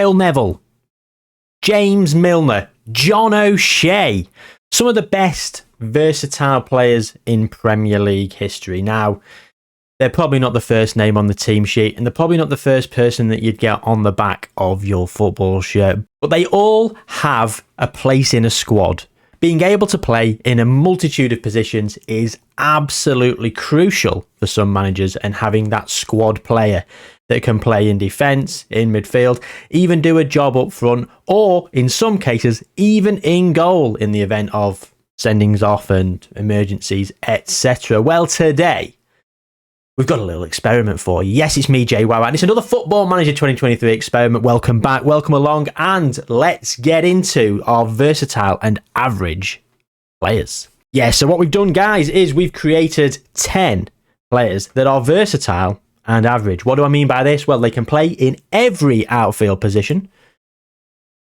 Dale Neville, James Milner, John O'Shea. Some of the best versatile players in Premier League history. Now, they're probably not the first name on the team sheet, and they're probably not the first person that you'd get on the back of your football shirt, but they all have a place in a squad. Being able to play in a multitude of positions is absolutely crucial for some managers, and having that squad player that can play in defence, in midfield, even do a job up front, or in some cases, even in goal in the event of sendings off and emergencies, etc. Well, today, we've got a little experiment for you. Yes, it's me, Jayhuahua, and it's another Football Manager 2023 experiment. Welcome back, welcome along, and let's get into our versatile and average players. Yeah, so what we've done, guys, is we've created 10 players that are versatile and average. What do I mean by this? Well, they can play in every outfield position,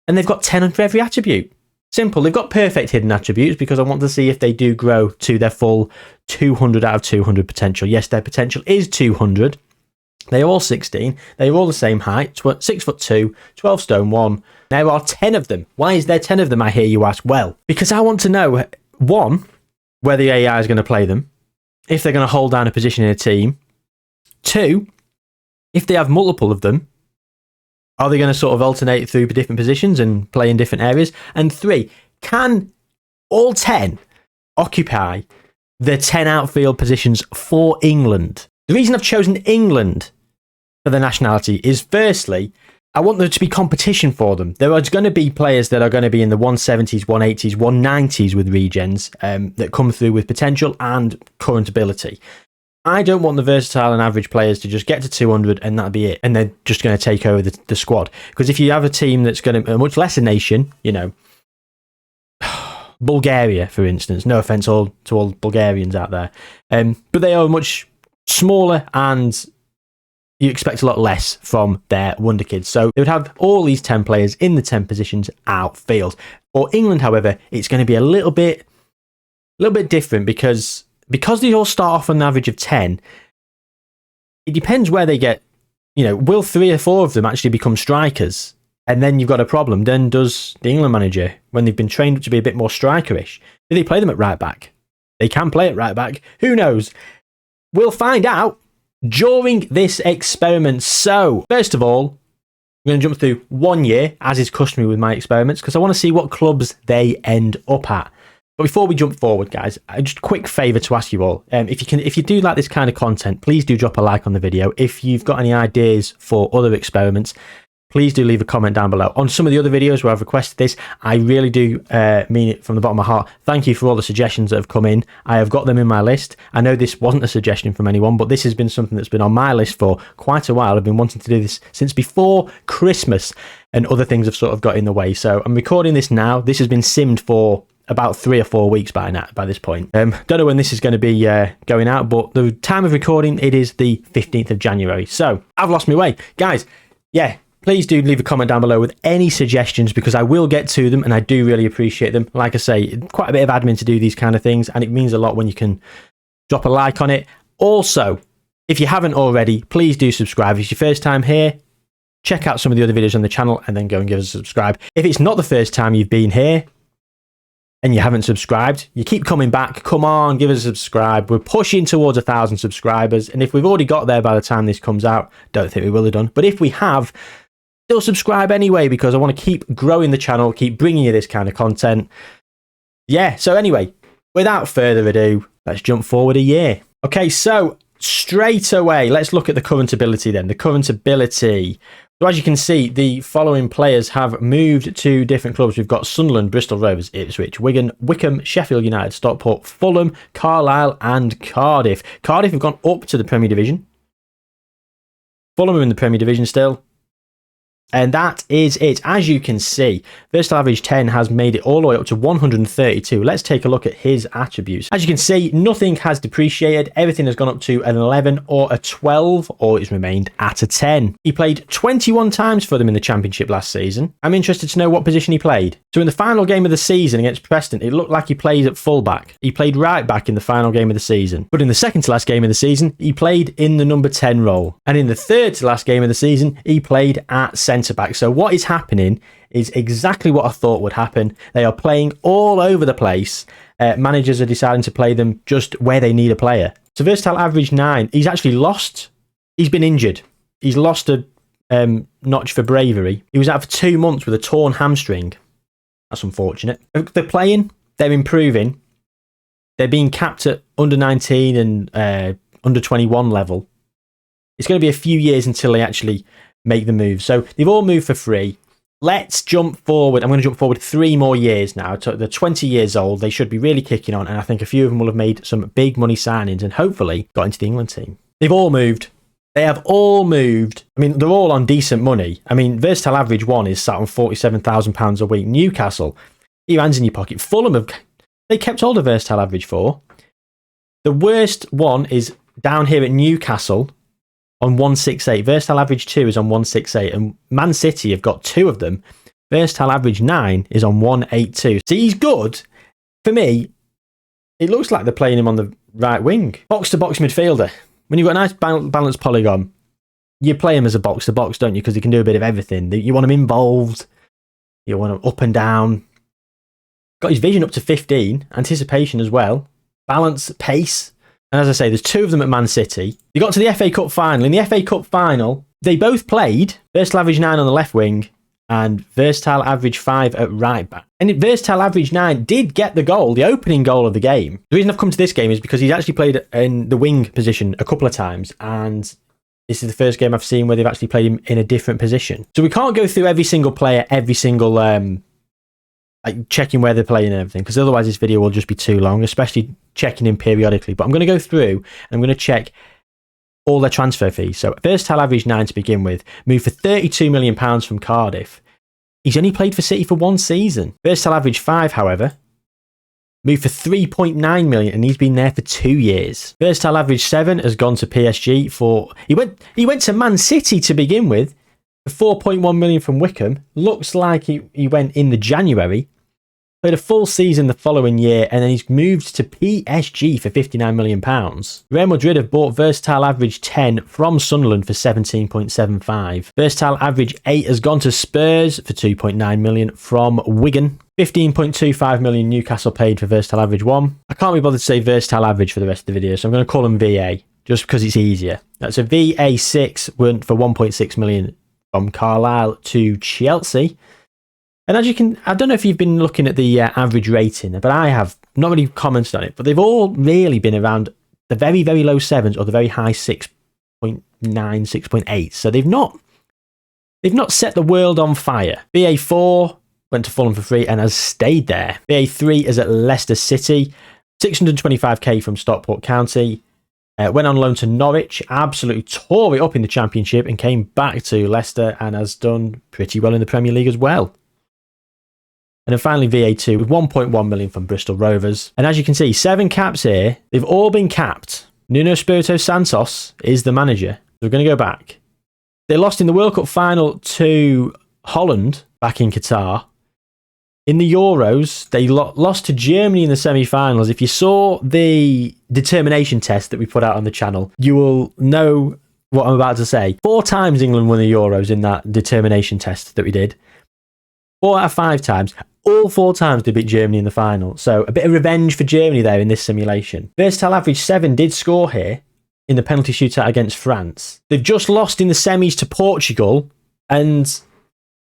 and they've got 10 for every attribute. Simple. They've got perfect hidden attributes because I want to see if they do grow to their full 200 out of 200 potential. Yes, their potential is 200. They're all 16. They're all the same height, 6'2", 12 stone 1. There are 10 of them. Why is there 10 of them, I hear you ask? Well, because I want to know, one, where the AI is going to play them, if they're going to hold down a position in a team. Two, if they have multiple of them, are they going to sort of alternate through different positions and play in different areas? And three, can all 10 occupy the 10 outfield positions for England? The reason I've chosen England for the nationality is, firstly, I want there to be competition for them. There are going to be players that are going to be in the 170s, 180s, 190s with regens that come through with potential and current ability. I don't want the versatile and average players to just get to 200 and that'll be it, and they're just going to take over the squad. Because if you have a team that's going to, a much lesser nation, you know, Bulgaria, for instance, no offence to all Bulgarians out there, but they are much smaller and you expect a lot less from their wonder kids. So they would have all these 10 players in the 10 positions outfield. For England, however, it's going to be a little bit different because they all start off on an average of 10, it depends where they get, you know, will 3 or 4 of them actually become strikers? And then you've got a problem. Then does the England manager, when they've been trained up to be a bit more strikerish, do they play them at right back? They can play at right back. Who knows? We'll find out during this experiment. So, first of all, I'm going to jump through 1 year, as is customary with my experiments, because I want to see what clubs they end up at. But before we jump forward, guys, just a quick favour to ask you all. If you do like this kind of content, please do drop a like on the video. If you've got any ideas for other experiments, please do leave a comment down below. On some of the other videos where I've requested this, I really do mean it from the bottom of my heart. Thank you for all the suggestions that have come in. I have got them in my list. I know this wasn't a suggestion from anyone, but this has been something that's been on my list for quite a while. I've been wanting to do this since before Christmas, and other things have sort of got in the way. So I'm recording this now. This has been simmed for about 3 or 4 weeks by this point. Don't know when this is going to be going out, but the time of recording, it is the 15th of January. So I've lost my way. Guys, yeah, please do leave a comment down below with any suggestions, because I will get to them and I do really appreciate them. Like I say, quite a bit of admin to do these kind of things, and it means a lot when you can drop a like on it. Also, if you haven't already, please do subscribe. If it's your first time here, check out some of the other videos on the channel and then go and give us a subscribe. If it's not the first time you've been here and you haven't subscribed, you keep coming back, come on, give us a subscribe. We're pushing towards 1,000 subscribers, and if we've already got there by the time this comes out, don't think we will have done, but if we have, still subscribe anyway, because I want to keep growing the channel, keep bringing you this kind of content. Yeah, so anyway, without further ado, let's jump forward a year. Okay, so straight away, let's look at the current ability then. The current ability. So as you can see, the following players have moved to different clubs. We've got Sunderland, Bristol Rovers, Ipswich, Wigan, Wycombe, Sheffield United, Stockport, Fulham, Carlisle and Cardiff. Cardiff have gone up to the Premier Division. Fulham are in the Premier Division still. And that is it. As you can see, versatile average 10 has made it all the way up to 132. Let's take a look at his attributes. As you can see, nothing has depreciated. Everything has gone up to an 11 or a 12, or it's remained at a 10. He played 21 times for them in the Championship last season. I'm interested to know what position he played. So in the final game of the season against Preston, it looked like he played at fullback. He played right back in the final game of the season. But in the second to last game of the season, he played in the number 10 role. And in the third to last game of the season, he played at centre back. So what is happening is exactly what I thought would happen. They are playing all over the place. Managers are deciding to play them just where they need a player. So Versatile average 9. He's actually lost. He's been injured. He's lost a notch for bravery. He was out for 2 months with a torn hamstring. That's unfortunate. They're playing. They're improving. They're being capped at under 19 and under 21 level. It's going to be a few years until they actually make the move. So they've all moved for free. Let's jump forward. I'm going to jump forward 3 more years now. They're 20 years old. They should be really kicking on. And I think a few of them will have made some big money signings and hopefully got into the England team. They've all moved. They have all moved. I mean, they're all on decent money. I mean, Versatile average 1 is sat on £47,000 a week. Newcastle, your hands in your pocket. Fulham, they kept hold of Versatile average 4. The worst one is down here at Newcastle on 168. Versatile average 2 is on 168. And Man City have got 2 of them. Versatile average 9 is on 182. So he's good. For me, it looks like they're playing him on the right wing. Box-to-box midfielder. When you've got a nice balanced polygon, you play him as a box-to-box, don't you? Because he can do a bit of everything. You want him involved. You want him up and down. Got his vision up to 15. Anticipation as well. Balance, pace. And as I say, there's 2 of them at Man City. They got to the FA Cup final. In the FA Cup final, they both played. Versatile average 9 on the left wing and Versatile average 5 at right back. And Versatile average 9 did get the goal, the opening goal of the game. The reason I've come to this game is because he's actually played in the wing position a couple of times, and this is the first game I've seen where they've actually played him in a different position. So we can't go through every single player, every single like checking where they're playing and everything, because otherwise this video will just be too long, especially checking him periodically. But I'm going to go through and I'm going to check all their transfer fees. So Versatile average 9 to begin with, moved for £32 million from Cardiff. He's only played for City for 1 season. Versatile average 5, however, moved for £3.9 million and he's been there for 2 years. Versatile average 7 has gone to PSG for... He went to Man City to begin with for £4.1 million from Wickham. Looks like he went in the January. Played a full season the following year and then he's moved to PSG for £59 million. Real Madrid have bought Versatile average 10 from Sunderland for 17.75. Versatile average 8 has gone to Spurs for 2.9 million from Wigan. 15.25 million Newcastle paid for Versatile average 1. I can't be bothered to say Versatile average for the rest of the video, so I'm going to call him VA just because it's easier. That's a VA6 went for 1.6 million from Carlisle to Chelsea. And as you can, I don't know if you've been looking at the average rating, but I have not really commented on it, but they've all really been around the very, very low 7s or the very high 6.9, 6.8. So they've not set the world on fire. BA4 went to Fulham for free and has stayed there. BA3 is at Leicester City, 625k from Stockport County. Went on loan to Norwich, absolutely tore it up in the Championship and came back to Leicester and has done pretty well in the Premier League as well. And then finally VA2 with 1.1 million from Bristol Rovers. And as you can see, 7 caps here. They've all been capped. Nuno Espirito Santos is the manager. So we're going to go back. They lost in the World Cup final to Holland back in Qatar. In the Euros, they lost to Germany in the semi-finals. If you saw the determination test that we put out on the channel, you will know what I'm about to say. 4 times England won the Euros in that determination test that we did. 4 out of 5 times. All 4 times they beat Germany in the final. So a bit of revenge for Germany there in this simulation. Versatile average 7 did score here in the penalty shootout against France. They've just lost in the semis to Portugal. And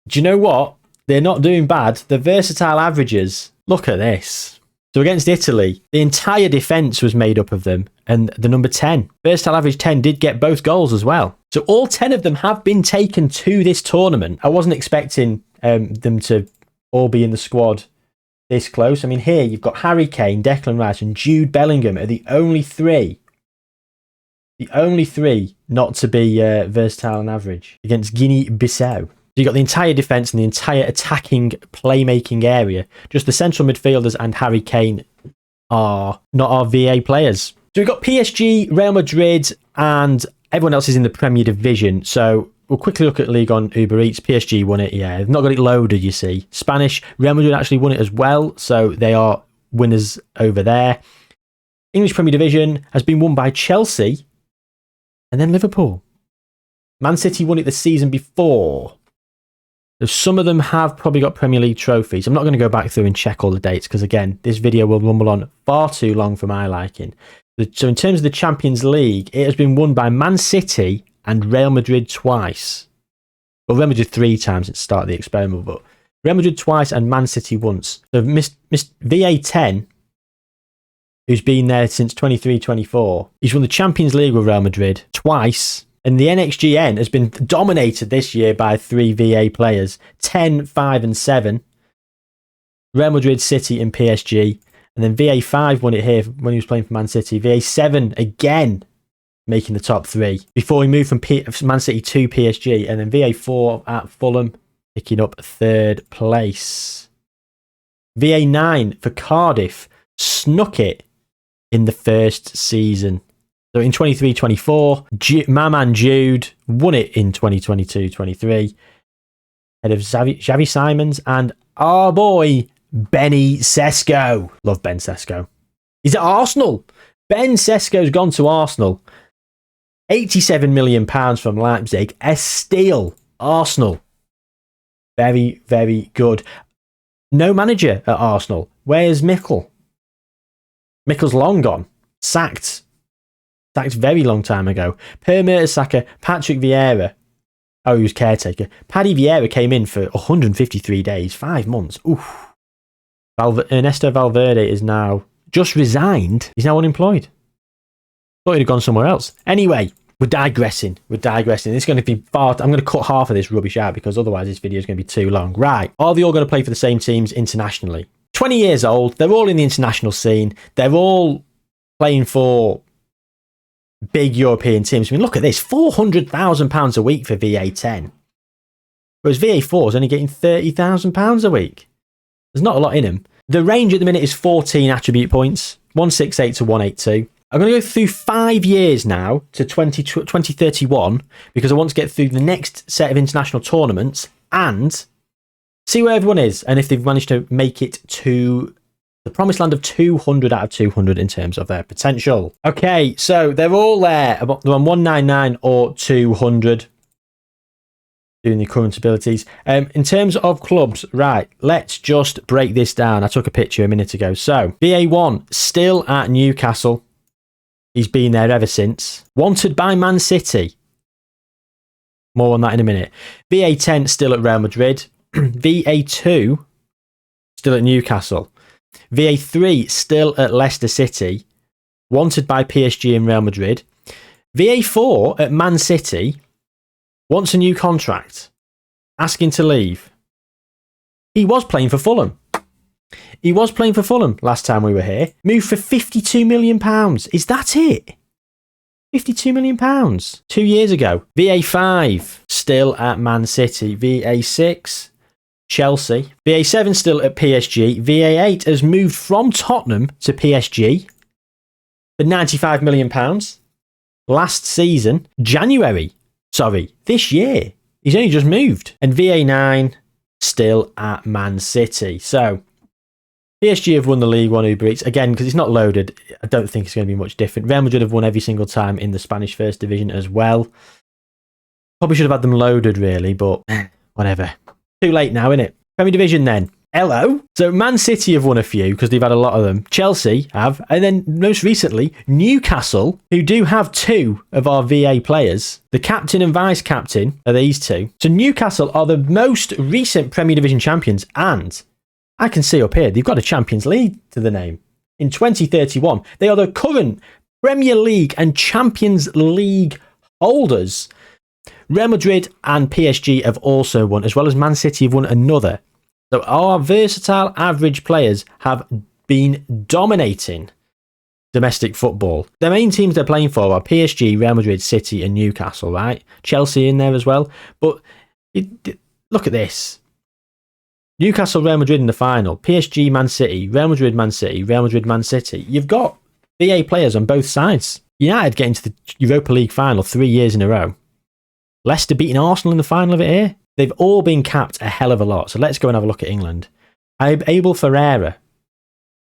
do you know what? They're not doing bad. The versatile averages, look at this. So against Italy, the entire defence was made up of them. And the number 10, versatile average 10, did get both goals as well. So all 10 of them have been taken to this tournament. I wasn't expecting them to all be in the squad this close. I mean, here you've got Harry Kane, Declan Rice and Jude Bellingham are the only 3 not to be versatile and average against Guinea-Bissau. So you've got the entire defence and the entire attacking playmaking area. Just the central midfielders and Harry Kane are not our VA players. So we've got PSG, Real Madrid and everyone else is in the Premier Division. So we'll quickly look at League on Uber Eats. PSG won it, yeah. They've not got it loaded, you see. Spanish, Real Madrid actually won it as well, so they are winners over there. English Premier Division has been won by Chelsea and then Liverpool. Man City won it the season before. So some of them have probably got Premier League trophies. I'm not going to go back through and check all the dates because, again, this video will rumble on far too long for my liking. So in terms of the Champions League, it has been won by Man City and Real Madrid twice. Well, Real Madrid 3 times at the start of the experiment, but Real Madrid twice and Man City once. So VA10, who's been there since 23-24, he's won the Champions League with Real Madrid twice. And the NXGN has been dominated this year by 3 VA players, 10, 5 and 7. Real Madrid, City and PSG. And then VA5 won it here when he was playing for Man City. VA7 again making the top 3 before he moved from Man City to PSG. And then VA4 at Fulham picking up 3rd place. VA9 for Cardiff snuck it in the first season. So in 23-24, my man Jude won it in 2022-23. Head of Xavi Simons and our boy Benny Sesko. Love Ben Sesko. He's at Arsenal. Ben Sesko's gone to Arsenal. £87 million from Leipzig. A steal. Arsenal. Very, very good. No manager at Arsenal. Where's Mikel? Mikel's long gone. Sacked very long time ago. Per Mertesacker, Patrick Vieira. Oh, he was caretaker. Paddy Vieira came in for 153 days, 5 months. Oof. Ernesto Valverde is now just resigned. He's now unemployed. Thought he'd have gone somewhere else. Anyway, we're digressing. It's going to be far. I'm going to cut half of this rubbish out because otherwise this video is going to be too long. Right. Are they all going to play for the same teams internationally? 20 years old. They're all in the international scene. They're all playing for big European teams. I mean, look at this. £400,000 a week for VA10. Whereas VA4 is only getting £30,000 a week. There's not a lot in them. The range at the minute is 14 attribute points, 168 to 182. I'm going to go through 5 years now to 2031 because I want to get through the next set of international tournaments and see where everyone is and if they've managed to make it to the promised land of 200 out of 200 in terms of their potential. Okay, so they're all there. They're on 199 or 200. Doing the current abilities. In terms of clubs, right, let's just break this down. I took a picture a minute ago. So, VA1, still at Newcastle. He's been there ever since. Wanted by Man City. More on that in a minute. VA10, still at Real Madrid. VA2, still at Newcastle. VA3, still at Leicester City. Wanted by PSG and Real Madrid. VA4, at Man City. Wants a new contract. Asking to leave. He was playing for Fulham. Last time we were here. Moved for £52 million. Is that it? £52 million. 2 years ago. VA5, still at Man City. VA6, Chelsea. VA7, still at PSG. VA8 has moved from Tottenham to PSG for £95 million. Last season, this year. He's only just moved. And VA9, still at Man City. So, PSG have won the League One Uber Eats. Again, because it's not loaded, I don't think it's going to be much different. Real Madrid have won every single time in the Spanish First Division as well. Probably should have had them loaded, really, but whatever. Too late now, innit? Premier Division then. Hello. So Man City have won a few because they've had a lot of them. Chelsea have. And then most recently, Newcastle, who do have 2 of our VA players. The captain and vice captain are these 2. So Newcastle are the most recent Premier Division champions. And I can see up here, they've got a Champions League to the name. In 2031, they are the current Premier League and Champions League holders. Real Madrid and PSG have also won, as well as Man City have won another. So our versatile average players have been dominating domestic football. The main teams they're playing for are PSG, Real Madrid, City and Newcastle, right? Chelsea in there as well. But look at this. Newcastle, Real Madrid in the final. PSG, Man City, Real Madrid, Man City, Real Madrid, Man City. You've got VA players on both sides. United getting to the Europa League final 3 years in a row. Leicester beating Arsenal in the final of it here. They've all been capped a hell of a lot. So let's go and have a look at England. Abel Ferreira.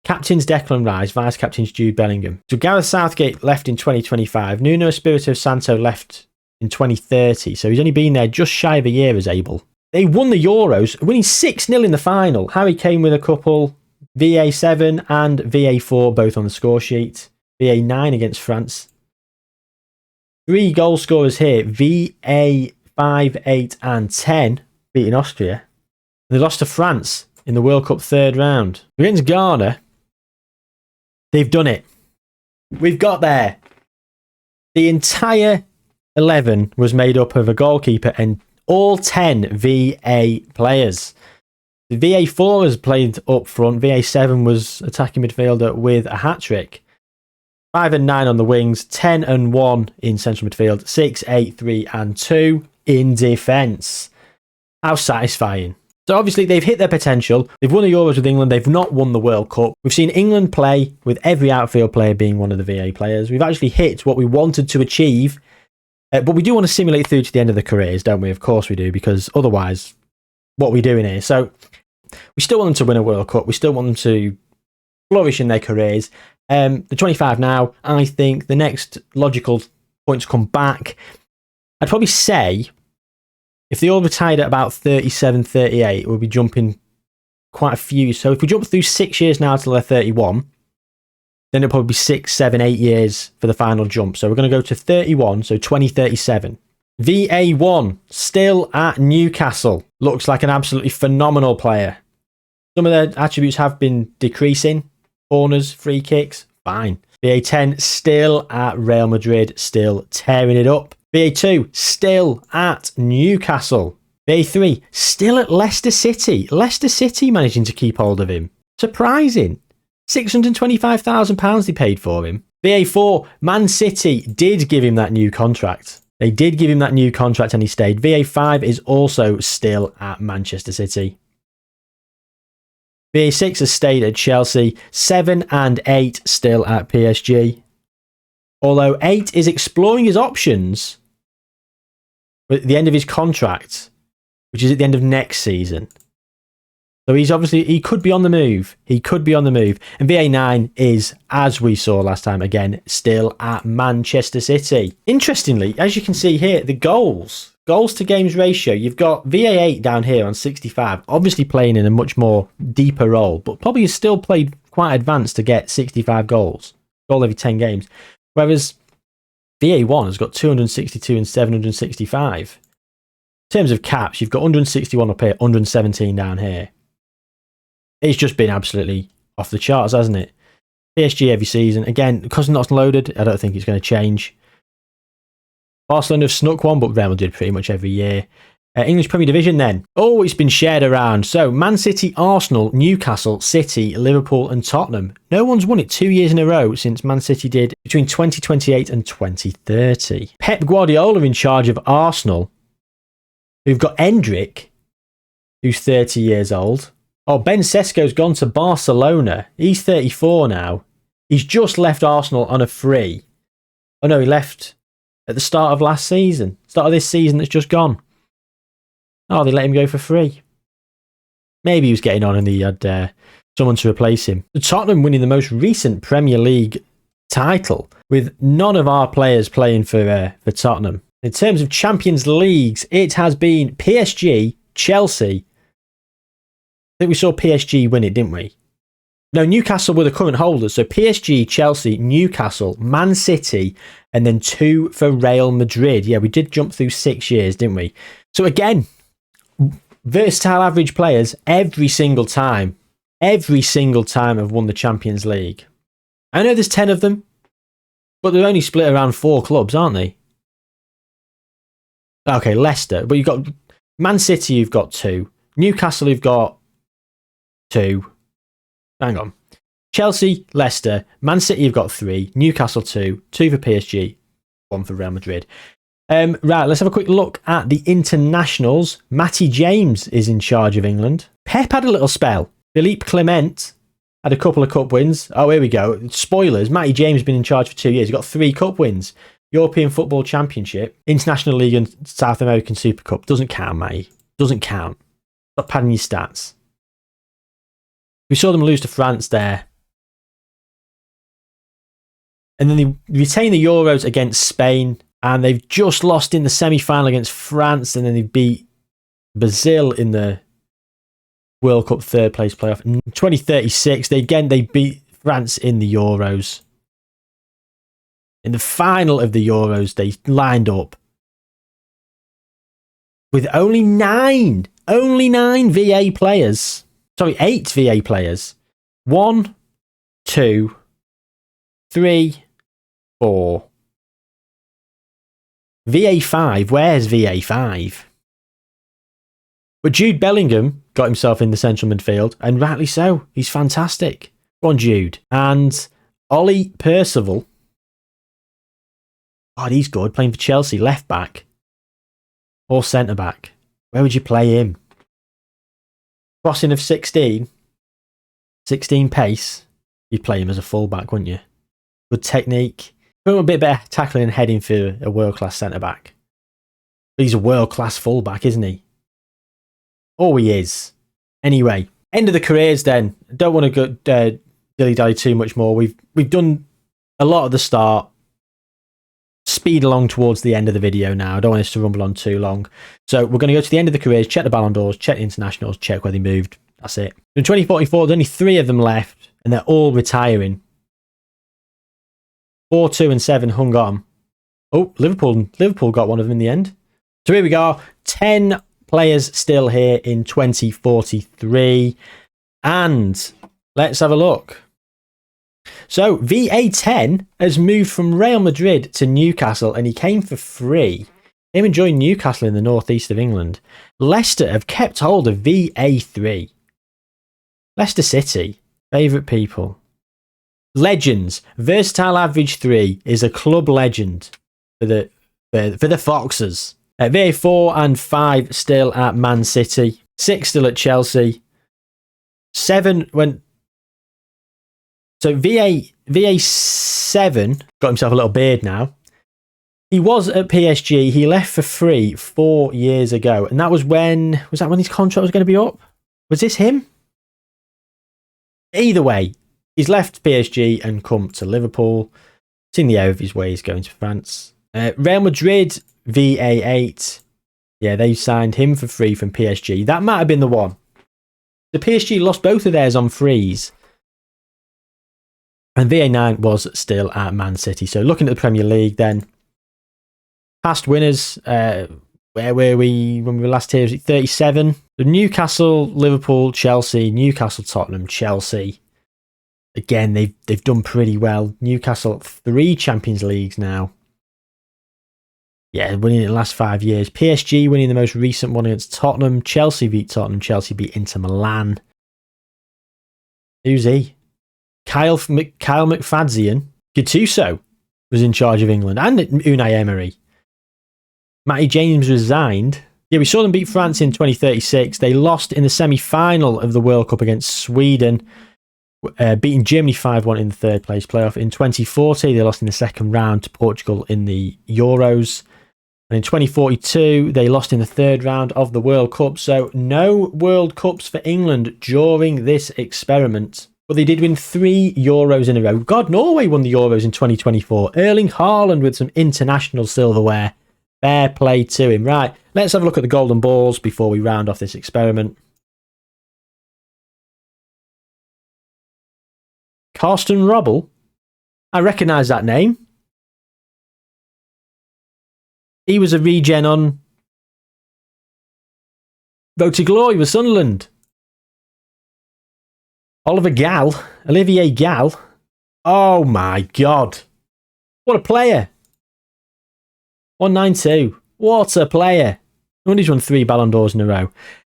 Captains Declan Rice, vice captains Jude Bellingham. So Gareth Southgate left in 2025. Nuno Espirito Santo left in 2030. So he's only been there just shy of a year as Abel. They won the Euros, winning 6-0 in the final. Harry Kane with a couple. VA7 and VA4 both on the score sheet. VA9 against France. 3 goal scorers here. VA5, 8 and 10 beating Austria. They lost to France in the World Cup third round. Against Ghana, they've done it. We've got there. The entire 11 was made up of a goalkeeper and all 10 VA players. The VA4 has played up front. VA7 was attacking midfielder with a hat-trick. 5 and 9 on the wings. 10 and 1 in central midfield. 6, 8, 3 and 2 in defence. How satisfying. So obviously they've hit their potential. They've won the Euros with England. They've not won the World Cup. We've seen England play with every outfield player being one of the VA players. We've actually hit what we wanted to achieve. But we do want to simulate through to the end of the careers, don't we? Of course we do, because otherwise, what are we doing here? So we still want them to win a World Cup. We still want them to flourish in their careers. They're 25 now. I think the next logical point to come back, I'd probably say, if they all retired at about 37, 38, we'll be jumping quite a few. So if we jump through 6 years now till they're 31, then it'll probably be 6, 7, 8 years for the final jump. So we're going to go to 31, so 2037. VA1, still at Newcastle. Looks like an absolutely phenomenal player. Some of their attributes have been decreasing. Corners, free kicks, fine. VA10, still at Real Madrid, still tearing it up. VA2, still at Newcastle. VA3, still at Leicester City. Leicester City managing to keep hold of him. Surprising. £625,000 they paid for him. VA4, Man City did give him that new contract. They did give him that new contract and he stayed. VA5 is also still at Manchester City. VA6 has stayed at Chelsea. 7 and 8 still at PSG. Although 8 is exploring his options at the end of his contract, which is at the end of next season. So he could be on the move. He could be on the move. And VA9 is, as we saw last time, again, still at Manchester City. Interestingly, as you can see here, the goals to games ratio, you've got VA8 down here on 65, obviously playing in a much more deeper role, but probably has still played quite advanced to get 65 goals. Goal every 10 games. Whereas VA1 has got 262 and 765. In terms of caps, you've got 161 up here, 117 down here. It's just been absolutely off the charts, hasn't it? PSG every season. Again, because it's not loaded, I don't think it's going to change. Barcelona have snuck one, but Real Madrid pretty much every year. English Premier Division then. Oh, it's been shared around. So, Man City, Arsenal, Newcastle, City, Liverpool and Tottenham. No one's won it 2 years in a row since Man City did between 2028 and 2030. Pep Guardiola in charge of Arsenal. We've got Endrick, who's 30 years old. Oh, Ben Sesko's gone to Barcelona. He's 34 now. He's just left Arsenal on a free. Oh no, he left at the start of last season. Start of this season that's just gone. Oh, they let him go for free. Maybe he was getting on and he had someone to replace him. The Tottenham winning the most recent Premier League title with none of our players playing for Tottenham. In terms of Champions Leagues, it has been PSG, Chelsea. I think we saw PSG win it, didn't we? No, Newcastle were the current holders. So PSG, Chelsea, Newcastle, Man City, and then 2 for Real Madrid. Yeah, we did jump through 6 years, didn't we? So again, versatile average players every single time have won the Champions League. I know there's 10 of them, but they're only split around 4 clubs, aren't they? Okay, Leicester, but you've got Man City, you've got 2. Newcastle, you've got 2. Hang on. Chelsea, Leicester, Man City, you've got 3. Newcastle, 2. 2 for PSG, 1 for Real Madrid. Right, let's have a quick look at the internationals. Matty James is in charge of England. Pep had a little spell. Philippe Clement had a couple of cup wins. Oh, here we go. Spoilers. Matty James has been in charge for 2 years. He got 3 cup wins. European Football Championship, International League and South American Super Cup. Doesn't count, mate. Doesn't count. Stop padding your stats. We saw them lose to France there. And then they retain the Euros against Spain. And they've just lost in the semi-final against France. And then they beat Brazil in the World Cup third place playoff. In 2036, they beat France in the Euros. In the final of the Euros, they lined up with only 9 VA players. Sorry, 8 VA players. 1, 2, 3, 4. VA5, where's VA5? But Jude Bellingham got himself in the central midfield, and rightly so. He's fantastic. Go on, Jude. And Ollie Percival. God, he's good. Playing for Chelsea, left back or centre back. Where would you play him? Crossing of 16 pace. You'd play him as a full back, wouldn't you? Good technique. A bit better tackling and heading for a world class centre back. But he's a world class full back, isn't he? Oh, he is. Anyway, end of the careers then. Don't want to go dilly-dally too much more. We've done a lot at the start. Speed along towards the end of the video now. I don't want us to rumble on too long. So we're going to go to the end of the careers, check the Ballon d'Ors, check the internationals, check where they moved. That's it. In 2044, there's only 3 of them left, and they're all retiring. 4, 2, and 7 hung on. Oh, Liverpool got one of them in the end. So here we go. 10 players still here in 2043. And let's have a look. So VA10 has moved from Real Madrid to Newcastle, and he came for free. Came and joined Newcastle in the northeast of England. Leicester have kept hold of VA3. Leicester City, favourite people. Legends. Versatile average 3 is a club legend for the Foxes. VA4 and 5 still at Man City. 6 still at Chelsea. 7 went. So VA7 got himself a little beard now. He was at PSG. He left for free 4 years ago, and that was when his contract was going to be up? Was this him? Either way, he's left PSG and come to Liverpool. It's in the air of his way. He's going to France. Real Madrid VA8. Yeah, they signed him for free from PSG. That might have been the one. The PSG lost both of theirs on frees. And VA9 was still at Man City. So looking at the Premier League then. Past winners, where were we when we were last here? Was it 37? So Newcastle, Liverpool, Chelsea, Newcastle, Tottenham, Chelsea. Again, they've done pretty well. Newcastle, 3 Champions Leagues now. Yeah, winning in the last 5 years. PSG winning the most recent one against Tottenham. Chelsea beat Tottenham. Chelsea beat Inter Milan. Who's he? Kyle McFadzean. Gattuso was in charge of England. And Unai Emery. Matty James resigned. Yeah, we saw them beat France in 2036. They lost in the semi-final of the World Cup against Sweden. Beating Germany 5-1 in the third place playoff. In 2040, they lost in the second round to Portugal in the Euros. And in 2042, they lost in the third round of the World Cup. So no World Cups for England during this experiment. But they did win 3 Euros in a row. God, Norway won the Euros in 2024. Erling Haaland with some international silverware. Fair play to him. Right, let's have a look at the golden balls before we round off this experiment. Carsten Robble. I recognise that name. He was a regen on Road to Glory with Sunderland. Olivier Gall. Oh my God. What a player. 192. What a player. No wonder he's won 3 Ballon d'Ors in a row.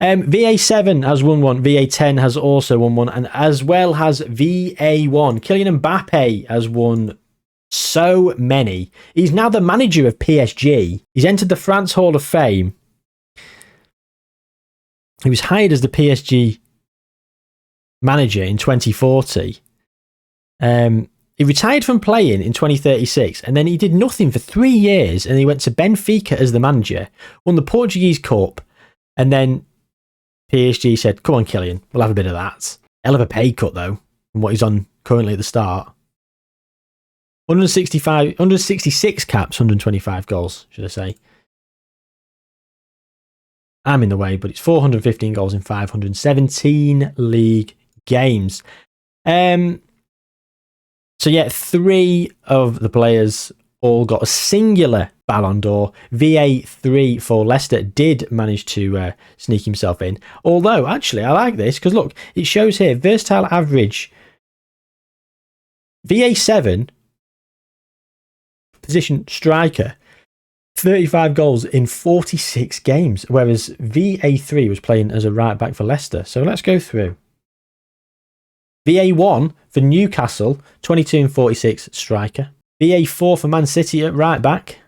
VA7 has won 1. VA10 has also won 1. And as well has VA1. Kylian Mbappe has won so many. He's now the manager of PSG. He's entered the France Hall of Fame. He was hired as the PSG manager in 2040. He He retired from playing in 2036, and then he did nothing for 3 years, and he went to Benfica as the manager, won the Portuguese Cup, and then PSG said, come on, Kylian, we'll have a bit of that. Hell of a pay cut, though, from what he's on currently at the start. 166 caps, 125 goals, should I say. I'm in the way, but it's 415 goals in 517 league games. So yeah, 3 of the players all got a singular Ballon d'Or. VA3 for Leicester did manage to sneak himself in. Although, actually, I like this because look, it shows here, versatile average. VA7, position striker, 35 goals in 46 games, whereas VA3 was playing as a right back for Leicester. So let's go through. VA1 for Newcastle, 22 and 46 striker. VA4 for Man City at right back,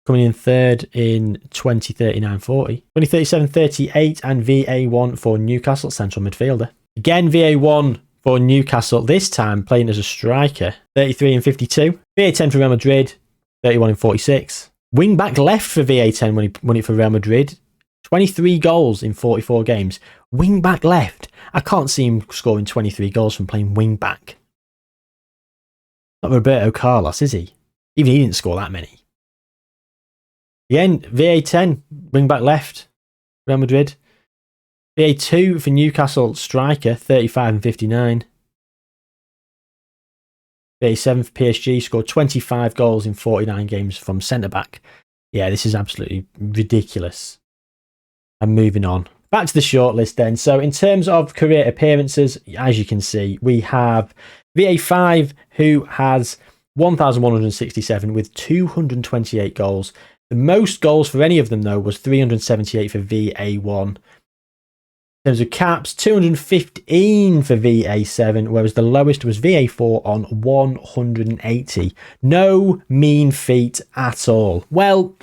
coming in third in 2039-40. 2037-38 and VA1 for Newcastle, central midfielder. Again, VA1 for Newcastle, this time playing as a striker, 33 and 52. VA10 for Real Madrid, 31 and 46. Wing back left for VA10 when he won it for Real Madrid. 23 goals in 44 games. Wing back left. I can't see him scoring 23 goals from playing wing back. Not Roberto Carlos, is he? Even he didn't score that many. Again, VA10, wing back left, Real Madrid. VA2 for Newcastle, striker, 35 and 59. VA7 for PSG, scored 25 goals in 49 games from centre-back. Yeah, this is absolutely ridiculous. And moving on. Back to the shortlist then. So in terms of career appearances, as you can see, we have VA5, who has 1,167 with 228 goals. The most goals for any of them, though, was 378 for VA1. In terms of caps, 215 for VA7, whereas the lowest was VA4 on 180. No mean feat at all. Well,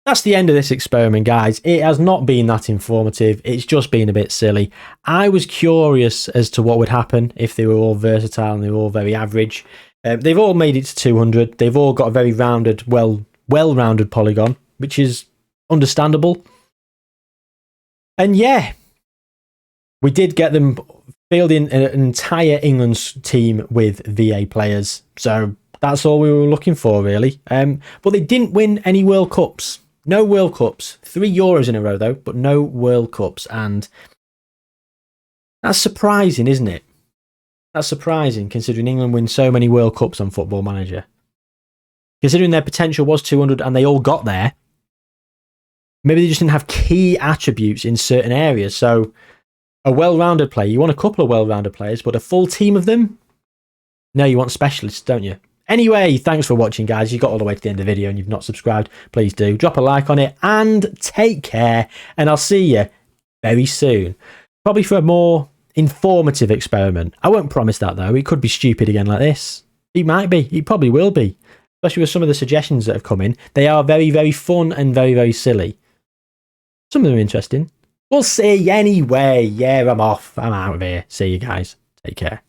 that's the end of this experiment, guys. It has not been that informative. It's just been a bit silly. I was curious as to what would happen if they were all versatile and they were all very average. They've all made it to 200. They've all got a very rounded, well-rounded polygon, which is understandable. And yeah, we did get them fielding an entire England's team with VA players. So that's all we were looking for, really. But they didn't win any World Cups. No World Cups. 3 Euros in a row, though, but no World Cups. And that's surprising, isn't it? That's surprising, considering England win so many World Cups on Football Manager. Considering their potential was 200 and they all got there, maybe they just didn't have key attributes in certain areas. So a well-rounded player, you want a couple of well-rounded players, but a full team of them? No, you want specialists, don't you? Anyway, thanks for watching, guys. You got all the way to the end of the video and you've not subscribed, please do. Drop a like on it and take care. And I'll see you very soon. Probably for a more informative experiment. I won't promise that, though. It could be stupid again like this. It might be. It probably will be. Especially with some of the suggestions that have come in. They are very, very fun and very, very silly. Some of them are interesting. We'll see anyway. Yeah, I'm off. I'm out of here. See you guys. Take care.